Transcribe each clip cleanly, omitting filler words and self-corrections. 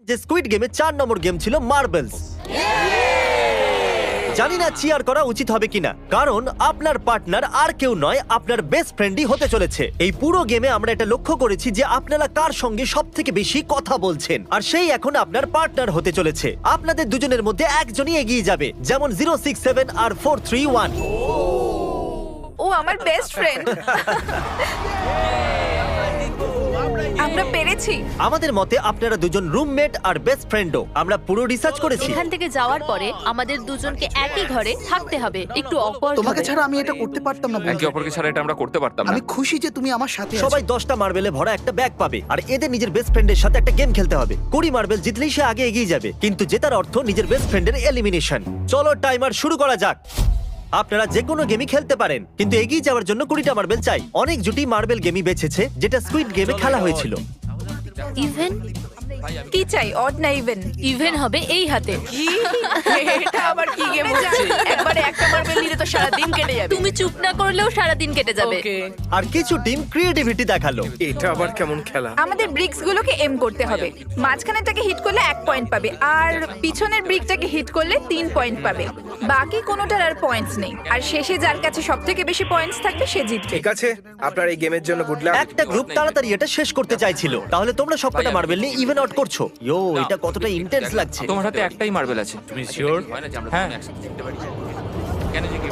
যে স্কুইড গেমে 4 নম্বর গেম ছিল মার্বেলস। জানি না চিয়ার করা উচিত হবে কিনা, কারণ আপনার পার্টনার আর কেউ নয়, আপনার বেস্ট ফ্রেন্ডই হতে চলেছে। এই পুরো গেমে আমরা এটা লক্ষ্য করেছি যে আপনারা কার সঙ্গে সব থেকে বেশি কথা বলছেন, আর সেই এখন আপনার পার্টনার হতে চলেছে। আপনাদের দুজনের মধ্যে একজনই এগিয়ে যাবে, যেমন 067 আর 431। ও আমার বেস্ট ফ্রেন্ড। আমরা পেরেছি। আমাদের মতে আপনারা দুজন রুমমেট আর বেস্ট ফ্রেন্ডও। আমরা পুরো রিসার্চ করেছি। এখান থেকে যাওয়ার পরে আমাদের দুজনকে একই ঘরে থাকতে হবে, একটু অকওয়ার্ড তোমাকে হবে। ছাড়া আমি এটা করতে পারতাম না একে বন্ধু। অপরকে ছাড়া এটা আমরা করতে পারতাম না। আমি খুশি যে তুমি আমার সাথে আছো। সবাই 10টা মার্বেলে ভরা একটা ব্যাগ পাবে, আর এদের নিজের বেস্ট ফ্রেন্ডের সাথে একটা গেম খেলতে হবে। 20 মার্বেল জিতলেই সে আগে এগিয়ে যাবে, কিন্তু জেতার অর্থ নিজের বেস্ট ফ্রেন্ডের এলিমিনেশন। চলো টাইমার শুরু করা যাক। আপনারা যে কোনো গেমই খেলতে পারেন, কিন্তু এগিয়ে যাওয়ার জন্য 20টা মার্বেল চাই। অনেক জুটি মার্বেল গেমই বেছেছে, যেটা স্কুইড গেমে খেলা হয়েছিল। ইভেন কি চাই, অড না ইভেন? ইভেন হবে এই হাতে। এটা আবার কি গেম হচ্ছে? একবারে একটা মার্বেল নিলে তো সারা দিন কেটে যাবে। তুমি চুপ না করলেও সারা দিন কেটে যাবে। ওকে। আর কিছু টিম ক্রিয়েটিভিটি দেখালো। এটা আবার কেমন খেলা? আমাদের ব্রিক্স গুলোকে এম করতে হবে। মাঝখানেরটাকে হিট করলে 1 পয়েন্ট পাবে, আর পিছনের ব্রিকটাকে হিট করলে 3 পয়েন্ট পাবে। বাকি কোনোটার আর পয়েন্টস নেই, আর শেষে যার কাছে সবথেকে বেশি পয়েন্টস থাকবে সে জিতবে। ঠিক আছে, আপনার এই গেমের জন্য গুড লাক। একটা গ্রুপ তাড়াতাড়ি এটা শেষ করতে চাইছিল, তাহলে তোমরা সবকটা মার্বেল নিয়ে ইভেন আউট করছো। ইয়ো, এটা কতটা ইন্টেন্স লাগছে। তোমার হাতে একটাই মার্বেল আছে। তুমি শিওর? হ্যাঁ।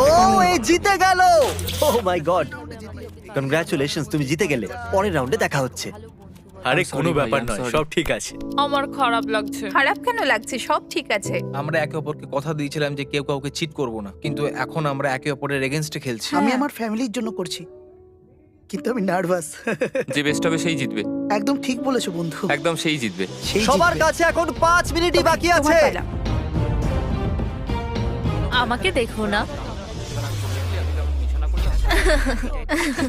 ও, এই জিতে গেল। ও মাই গড, কনগ্রাচুলেশনস, তুমি জিতে গেলে। পরের রাউন্ডে দেখা হচ্ছে। আরে I'm sorry কোনো ভাই, ব্যাপার I'm নয়, sorry. সব ঠিক আছে। আমার খারাপ লাগছে। খারাপ কেন লাগছে? সব ঠিক আছে। আমরা একে অপরকে কথা দিয়েছিলাম যে কেউ কাউকে চিট করব না, কিন্তু এখন আমরা একে অপরের এগেইনস্টে খেলছি। আমি আমার ফ্যামিলির জন্য করছি, কিন্তু আমি নার্ভাস। যে বেস্ট হবে সেই জিতবে। একদম ঠিক বলেছো বন্ধু। একদম সেই জিতবে। সেই সবার জিতবে। কাছে এখন 5 মিনিটই বাকি তোমার আছে। পালা। আমাকে দেখো না।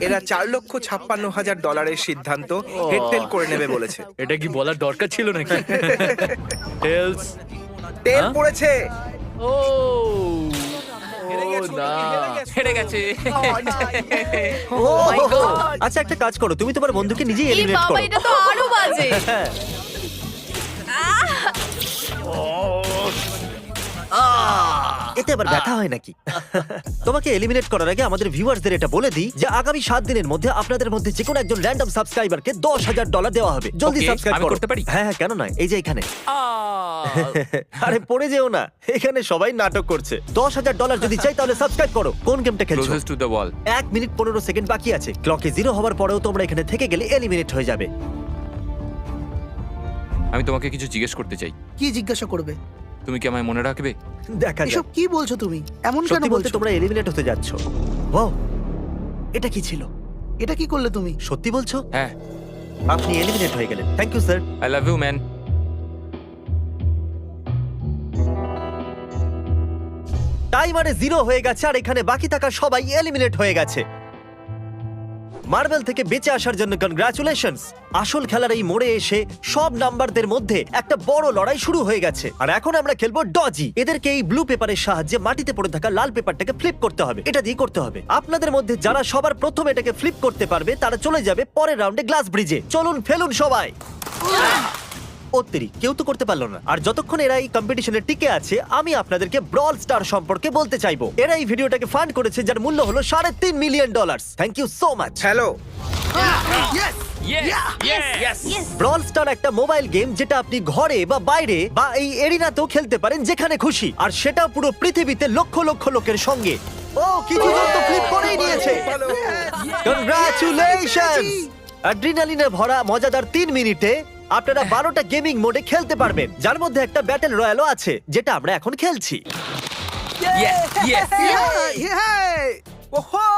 এরা $4,56,000 সিদ্ধান্ত হেডটেল করে নেবে বলেছে। এটা কি বলার দরকার ছিল নাকি? টেলস। টেল পড়েছে। ও না, হেরে গেছে। ও আচ্ছা, একটা কাজ করো, তুমি তোমার বন্ধুকে নিজেই এই এলিমিনেট বাবা, করো। এটা তো আরো বাজে। হ্যাঁ। এতে আবার ব্যথা হয় নাকি? তোমাকে এলিমিনেট করার আগে আমাদের ভিউয়ার্সদের এটা বলে দিই যে আগামী 7 দিনের মধ্যে আপনাদের মধ্যে যে কোনো একজন র্যান্ডম সাবস্ক্রাইবারকে $10,000 দেওয়া হবে। জলদি Okay, সাবস্ক্রাইব আমি করো। করতে পারি? হ্যাঁ হ্যাঁ, কেন নয়, এই যে এখানে। আরে পড়ে যেও না, এখানে সবাই নাটক করছে। $10,000 যদি চাই তাহলে সাবস্ক্রাইব করো। কোন গেমটা খেলছো? Closest to the wall. 1 minute 15 second বাকি আছে। ক্লকে 0 হওয়ার পরেও তোমরা এখানে থেকে গেলে এলিমিনেট হয়ে যাবে। আমি তোমাকে কিছু জিজ্ঞেস করতে চাই। কি জিজ্ঞাসা করবে? তুমি কি আমায় মনে রাখবে? দেখা যাক। এসব কি বলছো তুমি? এমন কেন সত্যি বলতে বলছো? তোমরা এলিমিনেট হতে যাচ্ছ। ওয়াও, এটা কি ছিল? এটা কি করলে তুমি? সত্যি বলছো? হ্যাঁ। আপনি এলিমিনেট হয়ে গেলেন। Thank you sir. I love you man. টাইমারে 0 হয়ে গেছে, আর এখানে বাকি থাকা সবাই এলিমিনেট হয়ে গেছে। মার্বেল থেকে বেঁচে আসার জন্য কনগ্রাচুলেশনস। আসল খেলার এই মোড়ে এসে সব নাম্বারদের মধ্যে একটা বড় লড়াই শুরু হয়ে গেছে, আর এখন আমরা খেলবো ডজি। এদেরকে এই ব্লু পেপারের সাহায্যে মাটিতে পড়ে থাকা লাল পেপারটাকে ফ্লিপ করতে হবে। এটা দিয়ে করতে হবে। আপনাদের মধ্যে যারা সবার প্রথম এটাকে ফ্লিপ করতে পারবে তারা চলে যাবে পরের রাউন্ডে গ্লাস ব্রিজে। চলুন ফেলুন সবাই। ওত্তেরি, কেউ তো করতে পারলো না। আর যতক্ষণ এরা এই কম্পিটিশনে টিকে আছে, আমি আপনাদেরকে ব্রল স্টার সম্পর্কে বলতে চাইবো। এরা এই ভিডিওটাকে ফান্ড করেছে, যার মূল্য হলো $3.5 million. Thank you so much. Hello. Brawl Star একটা মোবাইল গেম, যেটা আপনি ঘরে বা বাইরে বা এই এরিনাতেও খেলতে পারেন, যেখানে খুশি, আর সেটা পুরো পৃথিবীতে লক্ষ লক্ষ লোকের সঙ্গে। ও, কিছু জন তো ফ্লিপ করেই নিয়েছে। কনগ্রাচুলেশনস। অ্যাড্রিনালিনে ভরা মজাদার 3 মিনিটে আপনারা 12টা গেমিং মোডে খেলতে পারবেন, যার মধ্যে একটা ব্যাটল রয়্যালও আছে, যেটা আমরা এখন খেলছি। ওহো!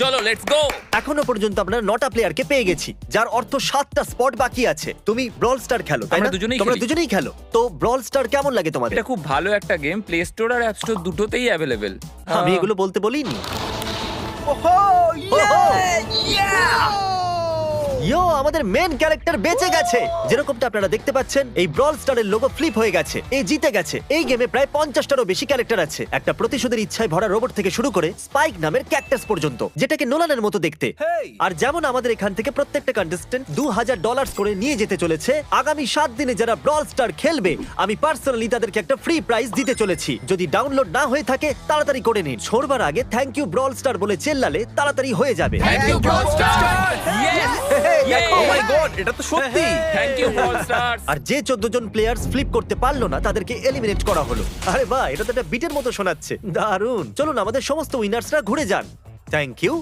চলো লেটস গো। এখনো পর্যন্ত আমরা 9টা প্লেয়ারকে পেয়ে গেছি, যার অর্থ 7টা স্পট বাকি আছে। তুমি ব্রল স্টার খেলো, তাই না? আমরা দুজনেই তোমরা খেলি। দুজনেই খেলো। তো ব্রল স্টার কেমন লাগে তোমাদের? এটা খুব ভালো একটা গেম। প্লে স্টোর আর অ্যাপ স্টোর দুটোতেই অ্যাভেলেবেল। আমি এগুলো বলতে বলিনি। ওহো! ওহো! ইয়ো, আমাদের মেন ক্যারেক্টার বেঁচে গেছে। যেরকমটা আপনারা দেখতে পাচ্ছেন, এই ব্রল স্টারের লোগো ফ্লিপ হয়ে গেছে। এই জিতে গেছে। এই গেমে প্রায় 50টারও বেশি ক্যারেক্টার আছে। একটা প্রতিশোধের ইচ্ছায় ভরা রোবট থেকে শুরু করে স্পাইক নামের ক্যাকটাস পর্যন্ত, যেটাকে নোলানের মতো দেখতে। আর যেমন আমাদের এখান থেকে প্রত্যেকটা কন্টেস্টেন্ট $2000 করে নিয়ে যেতে চলেছে, আগামী 7 দিনে যারা ব্রল স্টার খেলবে, আমি পার্সোনালি তাদেরকে একটা ফ্রি প্রাইজ দিতে চলেছি। যদি ডাউনলোড না হয়ে থাকে তাড়াতাড়ি করে নিন। ছোড়বার আগে থ্যাংক ইউ ব্রল স্টার বলে চেল্লালে তাড়াতাড়ি হয়ে যাবে। Thank you Brawl Star. Oh my god, এটা তো সত্যি। Thank you Brawl Star. আর যে 14 জন প্লেয়ার্স ফ্লিপ করতে পারলো না তাদেরকে এলিমিনেট করা হলো। আরে বাহ, এটা তো একটা বিটের মতো শোনাচ্ছে। দারুণ। চলুন আমাদের সমস্ত উইনার্সরা ঘুরে যান। Thank you.